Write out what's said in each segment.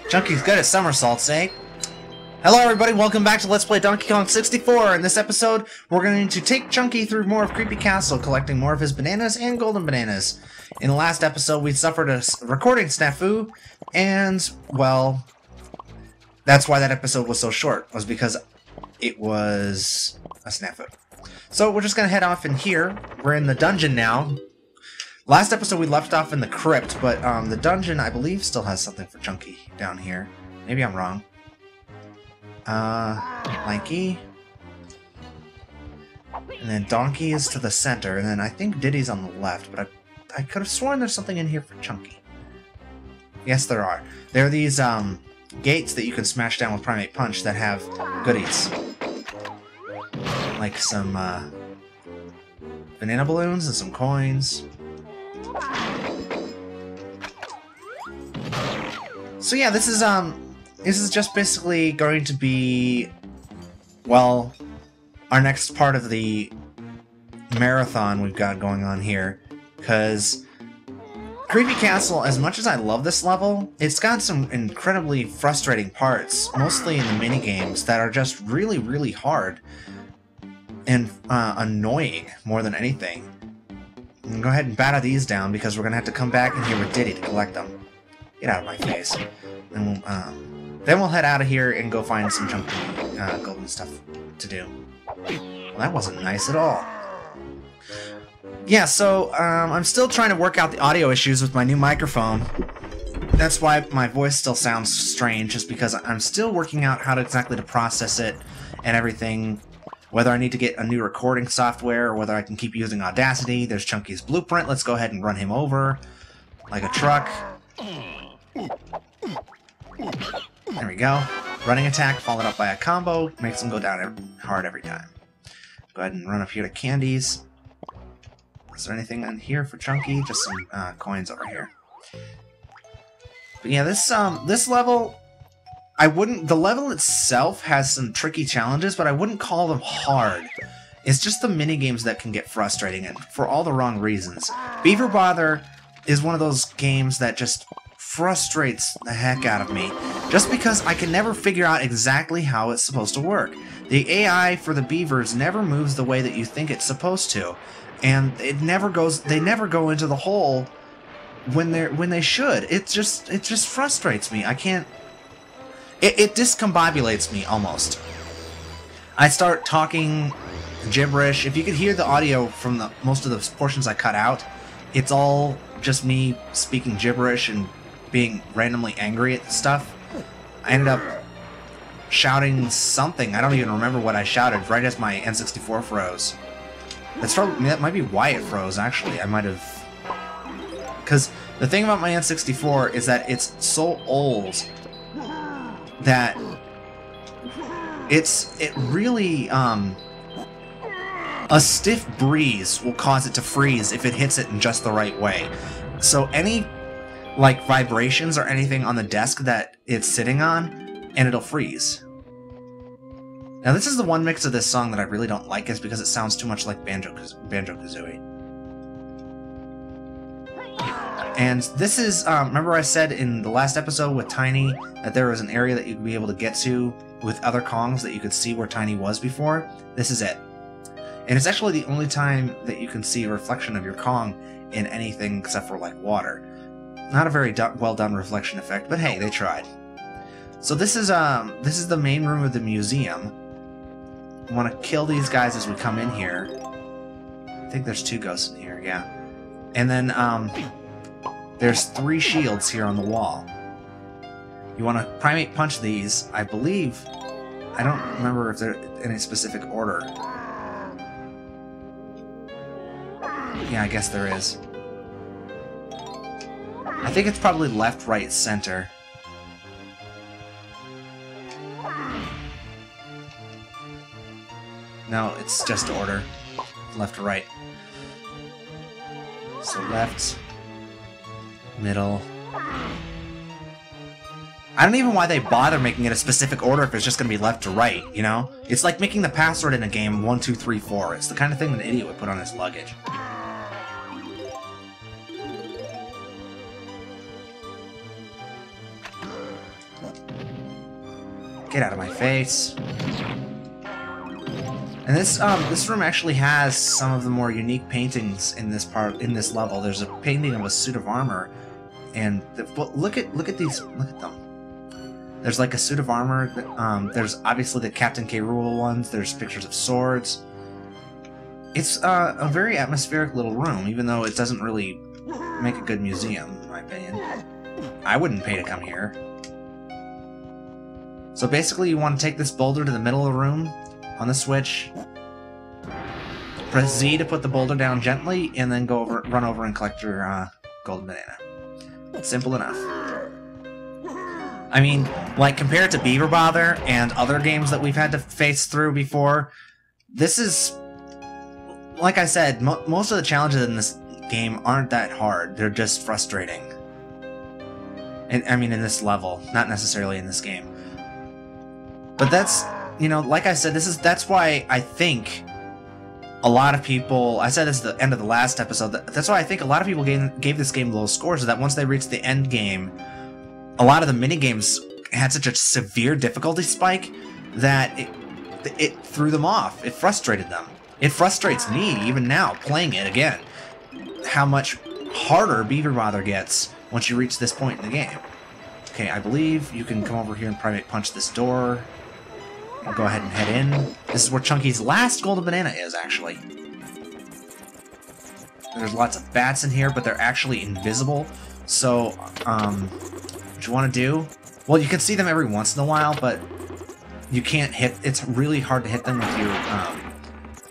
Chunky's good at somersaults, eh? Hello everybody, welcome back to Let's Play Donkey Kong 64. In this episode, we're going to take Chunky through more of Creepy Castle, collecting more of his bananas and golden bananas. In the last episode, we suffered a recording snafu, and, well, that's why that episode was so short, was because it was a snafu. So we're just going to head off in here. We're in the dungeon now. Last episode we left off in the crypt, but the dungeon, I believe, still has something for Chunky down here. Maybe I'm wrong. Lanky. And then Donkey is to the center, and then I think Diddy's on the left, but I could have sworn there's something in here for Chunky. Yes, there are. There are these, gates that you can smash down with Primate Punch that have goodies. Like some, banana balloons and some coins. So yeah, this is just basically going to be, well, our next part of the marathon we've got going on here, because Creepy Castle, as much as I love this level, it's got some incredibly frustrating parts, mostly in the minigames, that are just really, really hard and annoying more than anything. And go ahead and batter these down, because we're going to have to come back in here with Diddy to collect them. Get out of my face. And then we'll head out of here and go find some Chunky golden stuff to do. Well, that wasn't nice at all. Yeah, so I'm still trying to work out the audio issues with my new microphone. That's why my voice still sounds strange, just because I'm still working out how to exactly to process it and everything. Whether I need to get a new recording software or whether I can keep using Audacity. There's Chunky's blueprint. Let's go ahead and run him over like a truck. There we go. Running attack followed up by a combo makes him go down hard every time. Go ahead and run up here to candies. Is there anything in here for Chunky? Just some coins over here. But yeah, this level, the level itself has some tricky challenges, but I wouldn't call them hard. It's just the minigames that can get frustrating, and for all the wrong reasons. Beaver Bother is one of those games that just frustrates the heck out of me, just because I can never figure out exactly how it's supposed to work. The AI for the beavers never moves the way that you think it's supposed to, and they never go into the hole when they should. It just frustrates me. I can't. It discombobulates me almost. I start talking gibberish. If you could hear the audio from most of the portions I cut out, it's all just me speaking gibberish and being randomly angry at stuff. I ended up shouting something. I don't even remember what I shouted right as my N64 froze. That might be why it froze, actually. I might have... Because the thing about my N64 is that it's so old that it really, a stiff breeze will cause it to freeze if it hits it in just the right way. So any, like, vibrations or anything on the desk that it's sitting on, and it'll freeze. Now this is the one mix of this song that I really don't like, is because it sounds too much like Banjo-Kazooie. And this is, remember I said in the last episode with Tiny that there was an area that you'd be able to get to with other Kongs that you could see where Tiny was before? This is it. And it's actually the only time that you can see a reflection of your Kong in anything except for, like, water. Not a very well done reflection effect, but hey, they tried. So this is the main room of the museum. I want to kill these guys as we come in here. I think there's 2 ghosts in here, yeah. And then, there's 3 shields here on the wall. You want to Primate Punch these, I believe. I don't remember if they're in a specific order. Yeah, I guess there is. I think it's probably left, right, center. No, it's just order. Left or right. So left, middle. I don't even know why they bother making it a specific order if it's just going to be left to right, you know? It's like making the password in a game 1, 2, 3, 4. It's the kind of thing that an idiot would put on his luggage. Get out of my face. And this room actually has some of the more unique paintings in this level. There's a painting of a suit of armor, and look at these. Look at them. There's like a suit of armor. There's obviously the Captain k.rool ones. There's pictures of swords. It's a very atmospheric little room, even though it doesn't really make a good museum, in my opinion. I wouldn't pay to come here. So basically, you want to take this boulder to the middle of the room on the switch. Press Z to put the boulder down gently, and then run over and collect your golden banana. Simple enough. I mean, like, compared to Beaver Bother and other games that we've had to face through before, this is, like I said, most of the challenges in this game aren't that hard. They're just frustrating. And I mean, in this level, not necessarily in this game. But that's, you know, like I said, that's why I think a lot of people, I said this at the end of the last episode, that's why I think a lot of people gave this game low scores, is that once they reached the end game, a lot of the minigames had such a severe difficulty spike that it threw them off. It frustrated them. It frustrates me, even now, playing it again, how much harder Beaver Bother gets once you reach this point in the game. Okay, I believe you can come over here and private punch this door. I'll go ahead and head in. This is where Chunky's last golden banana is, actually. There's lots of bats in here, but they're actually invisible. So, what you want to do? Well, you can see them every once in a while, but you can't hit. It's really hard to hit them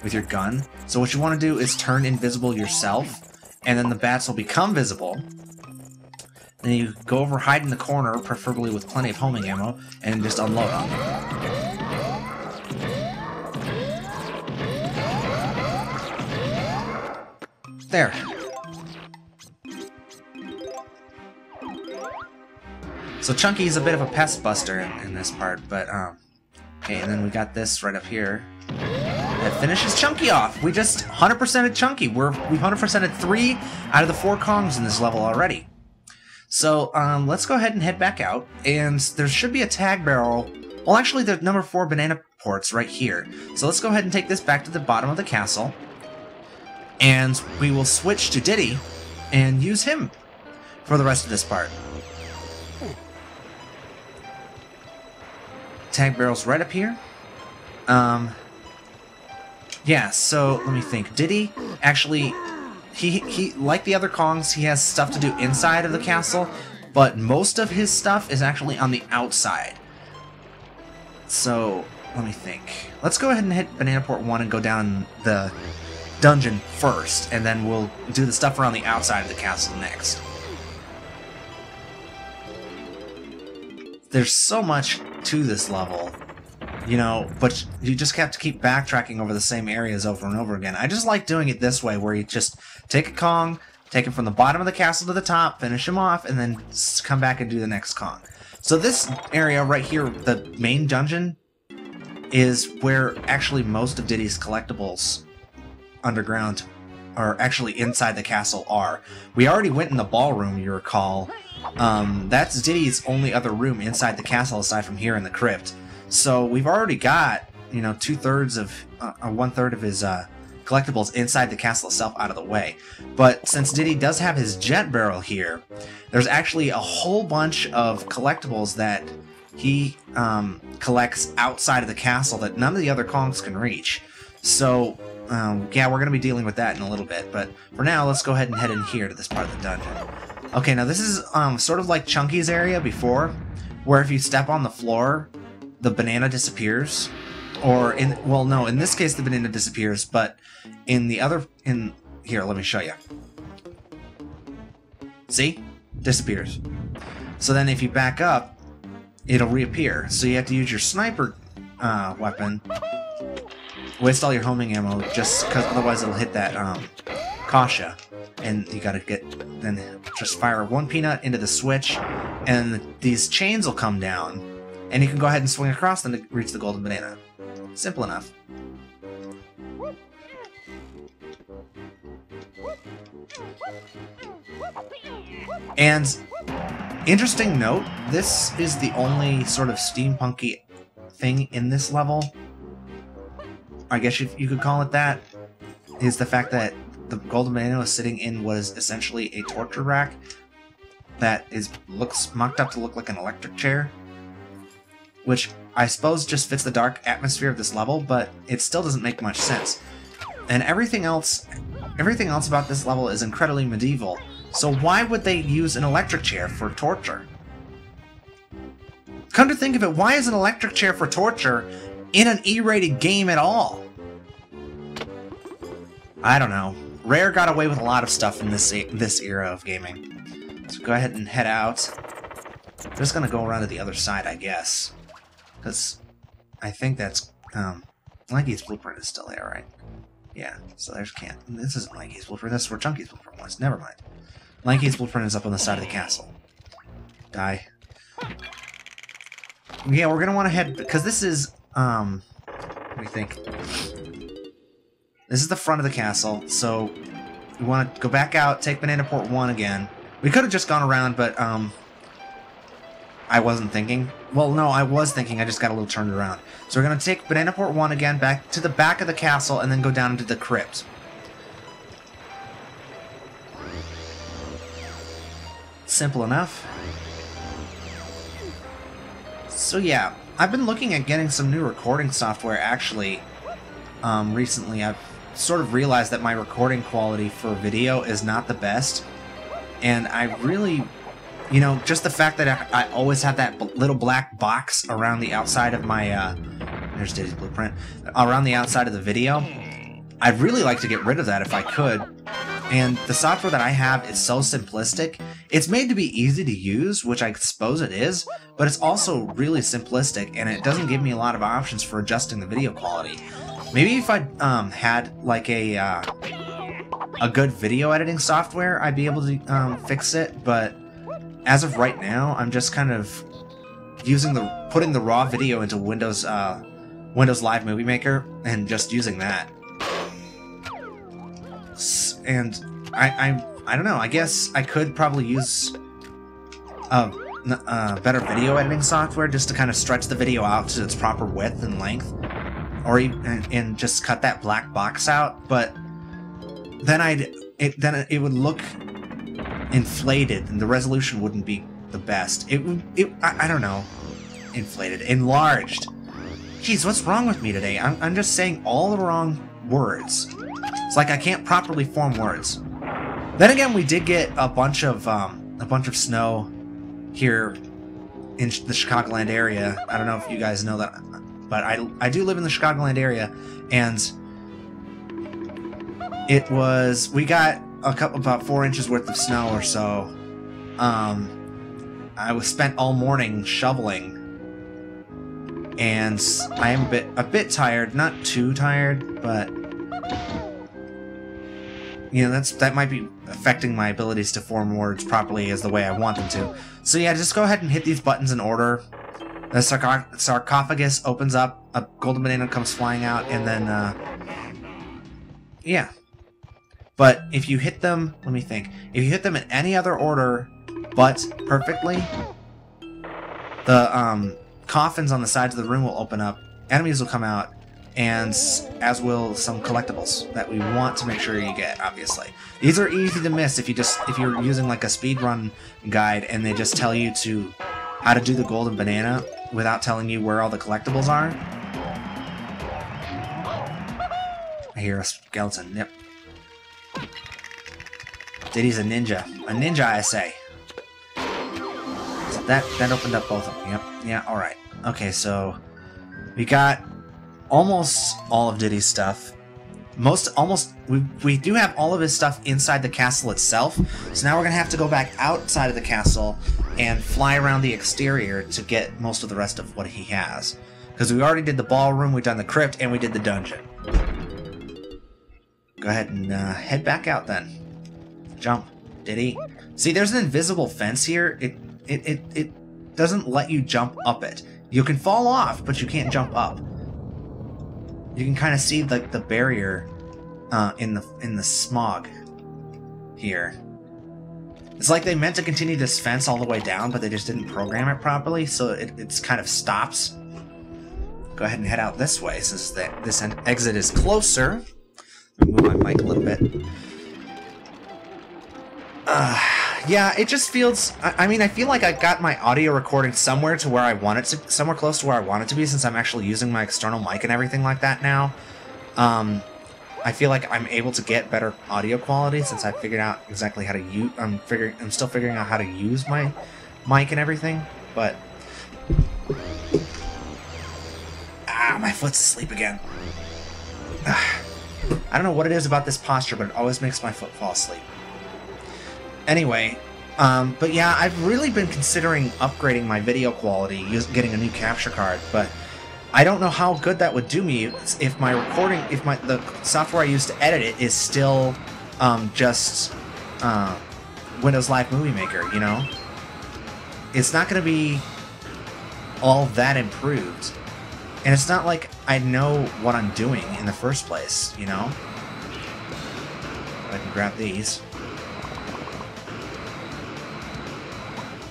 with your gun. So what you want to do is turn invisible yourself, and then the bats will become visible. Then you go over, hide in the corner, preferably with plenty of homing ammo, and just unload on them. There. So Chunky's a bit of a pest buster in this part, but, okay, and then we got this right up here. That finishes Chunky off! We just 100%ed Chunky! We've 100%ed 3 out of the 4 Kongs in this level already. So, let's go ahead and head back out, and there should be a tag barrel. Well, actually, there's number 4 banana ports right here. So let's go ahead and take this back to the bottom of the castle. And we will switch to Diddy and use him for the rest of this part. Tag barrel's right up here. Yeah, so let me think. Diddy, actually, he like the other Kongs, he has stuff to do inside of the castle, but most of his stuff is actually on the outside. So, let me think. Let's go ahead and hit Banana Port 1 and go down the dungeon first, and then we'll do the stuff around the outside of the castle next. There's so much to this level, you know, but you just have to keep backtracking over the same areas over and over again. I just like doing it this way, where you just take a Kong, take him from the bottom of the castle to the top, finish him off, and then come back and do the next Kong. So this area right here, the main dungeon, is where actually most of Diddy's collectibles underground, or actually inside the castle, are. We already went in the ballroom, you recall. That's Diddy's only other room inside the castle aside from here in the crypt. So we've already got, you know, 1/3 of his collectibles inside the castle itself out of the way. But since Diddy does have his jet barrel here, there's actually a whole bunch of collectibles that he collects outside of the castle that none of the other Kongs can reach. So yeah, we're going to be dealing with that in a little bit, but for now, let's go ahead and head in here to this part of the dungeon. Okay, now this is sort of like Chunky's area before, where if you step on the floor, the banana disappears. Or, well, no, in this case the banana disappears, but in the other, here, let me show you. See? Disappears. So then if you back up, it'll reappear. So you have to use your sniper weapon. Waste all your homing ammo, just because otherwise it'll hit that Kasha. And you gotta then just fire 1 peanut into the switch, and these chains will come down, and you can go ahead and swing across them to reach the golden banana. Simple enough. And interesting note, this is the only sort of steampunky thing in this level, I guess you could call it that, is the fact that the golden banana was sitting in what is essentially a torture rack that looks mocked up to look like an electric chair, which I suppose just fits the dark atmosphere of this level, but it still doesn't make much sense. And everything else about this level is incredibly medieval, so why would they use an electric chair for torture? Come to think of it, why is an electric chair for torture in an E-rated game at all? I don't know. Rare got away with a lot of stuff in this era of gaming. So go ahead and head out. I'm just gonna go around to the other side, I guess. Because I think that's... Lanky's blueprint is still there, right? Yeah, so there's Can't. This isn't Lanky's blueprint, that's where Chunky's blueprint was. Never mind. Lanky's blueprint is up on the side of the castle. Die. Yeah, we're gonna want to head... Because this is... Let me think. This is the front of the castle, so we want to go back out, take Banana Port 1 again. We could have just gone around, but I wasn't thinking. Well, no, I was thinking, I just got a little turned around. So we're going to take Banana Port 1 again, back to the back of the castle, and then go down into the crypt. Simple enough. So yeah, I've been looking at getting some new recording software, actually. Recently, I've sort of realized that my recording quality for video is not the best. And I really, you know, just the fact that I always have that little black box around the outside of my, there's Diddy's blueprint, around the outside of the video, I'd really like to get rid of that if I could. And the software that I have is so simplistic. It's made to be easy to use, which I suppose it is, but it's also really simplistic, and it doesn't give me a lot of options for adjusting the video quality. Maybe if I had like a good video editing software, I'd be able to fix it. But as of right now, I'm just kind of putting the raw video into Windows Live Movie Maker and just using that. And I don't know. I guess I could probably use better video editing software just to kind of stretch the video out to its proper width and length. Or even, and just cut that black box out, but then it would look inflated, and the resolution wouldn't be the best. I don't know, enlarged. Jeez, what's wrong with me today? I'm just saying all the wrong words. It's like I can't properly form words. Then again, we did get a bunch of snow here in the Chicagoland area. I don't know if you guys know that. But I do live in the Chicagoland area, and we got about 4 inches worth of snow or so. I was spent all morning shoveling, and I am a bit tired, not too tired, but you know, that might be affecting my abilities to form words properly as the way I want them to. So yeah, just go ahead and hit these buttons in order. The sarcophagus opens up, a golden banana comes flying out, and then, yeah. But if you hit them, let me think, if you hit them in any other order but perfectly, the coffins on the sides of the room will open up, enemies will come out, and as will some collectibles that we want to make sure you get, obviously. These are easy to miss if you're using like a speedrun guide and they just tell you how to do the golden banana without telling you where all the collectibles are. I hear a skeleton. Yep. Diddy's a ninja. A ninja, I say. So that opened up both of them. Yep. Yeah, alright. Okay, so we got almost all of Diddy's stuff. We do have all of his stuff inside the castle itself, so now we're gonna have to go back outside of the castle and fly around the exterior to get most of the rest of what he has. Because we already did the ballroom, we've done the crypt, and we did the dungeon. Go ahead and head back out then. Jump, Diddy. See, there's an invisible fence here. It doesn't let you jump up it. You can fall off, but you can't jump up. You can kind of see like the barrier in the smog here. It's like they meant to continue this fence all the way down, but they just didn't program it properly, so it's kind of stops. Go ahead and head out this way since this exit is closer. Move my mic a little bit. Yeah, it just feels... I mean, I feel like I got my audio recording somewhere to where I want it to... Somewhere close to where I want it to be, since I'm actually using my external mic and everything like that now. I feel like I'm able to get better audio quality since I figured out exactly how to use... I'm still figuring out how to use my mic and everything, but... my foot's asleep again. I don't know what it is about this posture, but it always makes my foot fall asleep. Anyway, but yeah, I've really been considering upgrading my video quality, getting a new capture card, but I don't know how good that would do me if my recording, the software I use to edit it is still just Windows Live Movie Maker, you know? It's not going to be all that improved. And it's not like I know what I'm doing in the first place, you know? I can grab these.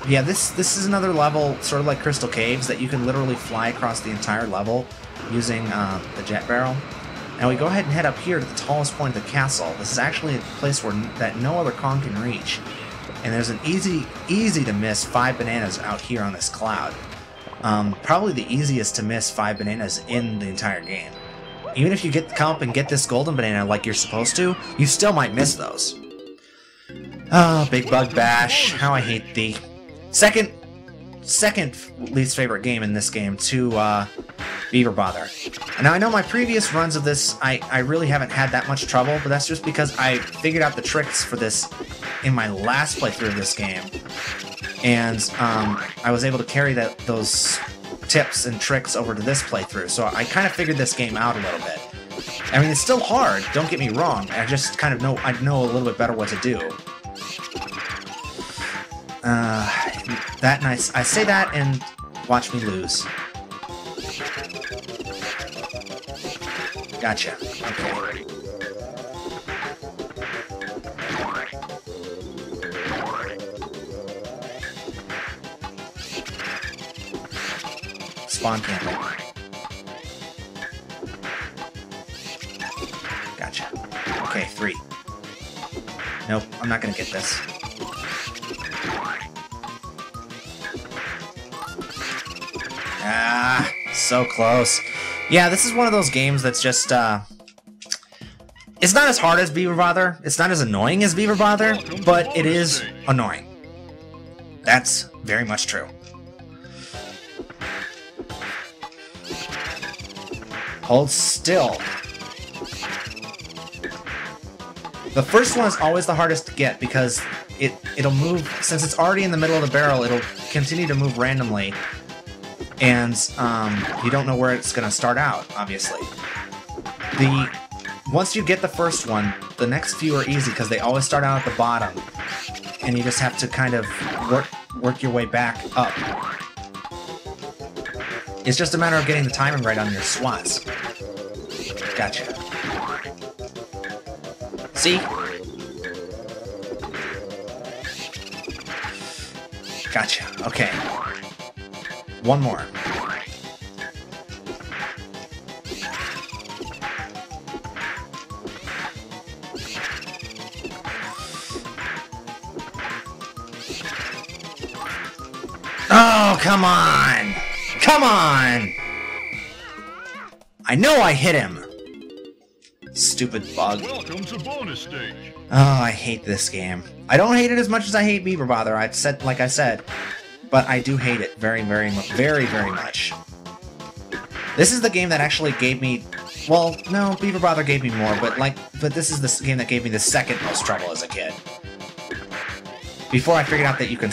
Yeah, this is another level, sort of like Crystal Caves, that you can literally fly across the entire level using the jet barrel. Now we go ahead and head up here to the tallest point of the castle. This is actually a place that no other Kong can reach. And there's an easy to miss 5 bananas out here on this cloud. Probably the easiest to miss 5 bananas in the entire game. Even if you come up and get this golden banana like you're supposed to, you still might miss those. Oh, Big Bug Bash. How I hate thee. Second least favorite game in this game to Beaver Bother. Now I know my previous runs of this, I really haven't had that much trouble, but that's just because I figured out the tricks for this in my last playthrough of this game. And I was able to carry those tips and tricks over to this playthrough, so I kind of figured this game out a little bit. I mean, it's still hard, don't get me wrong, I just kind of know a little bit better what to do. That nice. I say that and watch me lose. Gotcha. Okay. Spawn camping. Gotcha. Okay, 3. Nope, I'm not gonna get this. Ah, so close. Yeah, this is one of those games that's just, it's not as hard as Beaver Bother, it's not as annoying as Beaver Bother, but it is annoying. That's very much true. Hold still. The first one is always the hardest to get because it'll move, since it's already in the middle of the barrel, it'll continue to move randomly. And you don't know where it's going to start out, obviously. Once you get the first one, the next few are easy because they always start out at the bottom. And you just have to kind of work your way back up. It's just a matter of getting the timing right on your swats. Gotcha. See? Gotcha. Okay. One more. Oh, come on! Come on! I know I hit him! Stupid bug. Welcome to bonus stage. Oh, I hate this game. I don't hate it as much as I hate Beaver Bother, like I said. But I do hate it very, very much. This is the game that actually gave me... Well, no, Beaver Bother gave me more, but this is the game that gave me the second most trouble as a kid. Before I figured out that you can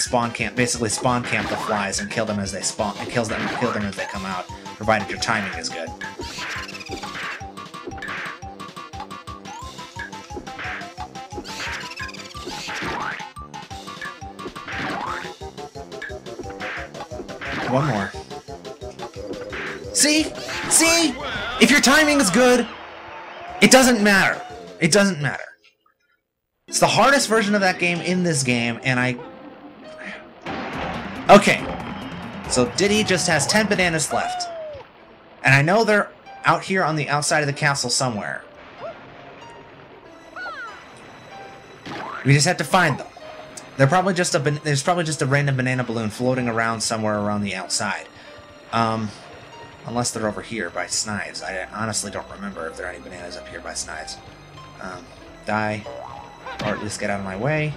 basically spawn camp the flies and kill them as they spawn, and kill them as they come out, provided your timing is good. One more. See? See? If your timing is good, it doesn't matter. It doesn't matter. It's the hardest version of that game in this game, and Okay. So Diddy just has 10 bananas left. And I know they're out here on the outside of the castle somewhere. We just have to find them. They're probably just there's probably just a random banana balloon floating around somewhere around the outside. Unless they're over here by Snives. I honestly don't remember if there are any bananas up here by Snives. Die. Or at least get out of my way.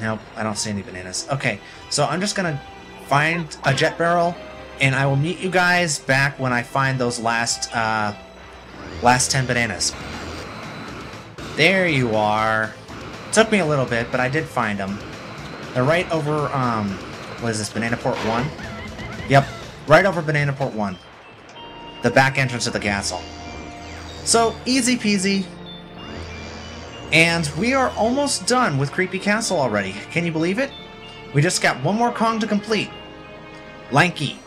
Nope, I don't see any bananas. Okay, so I'm just gonna find a jet barrel, and I will meet you guys back when I find those last 10 bananas. There you are. Took me a little bit, but I did find them. They're right over, what is this, Banana Port 1? Yep, right over Banana Port 1. The back entrance of the castle. So, easy peasy. And we are almost done with Creepy Castle already. Can you believe it? We just got one more Kong to complete. Lanky.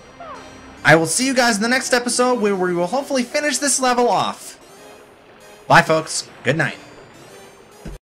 I will see you guys in the next episode where we will hopefully finish this level off. Bye, folks. Good night.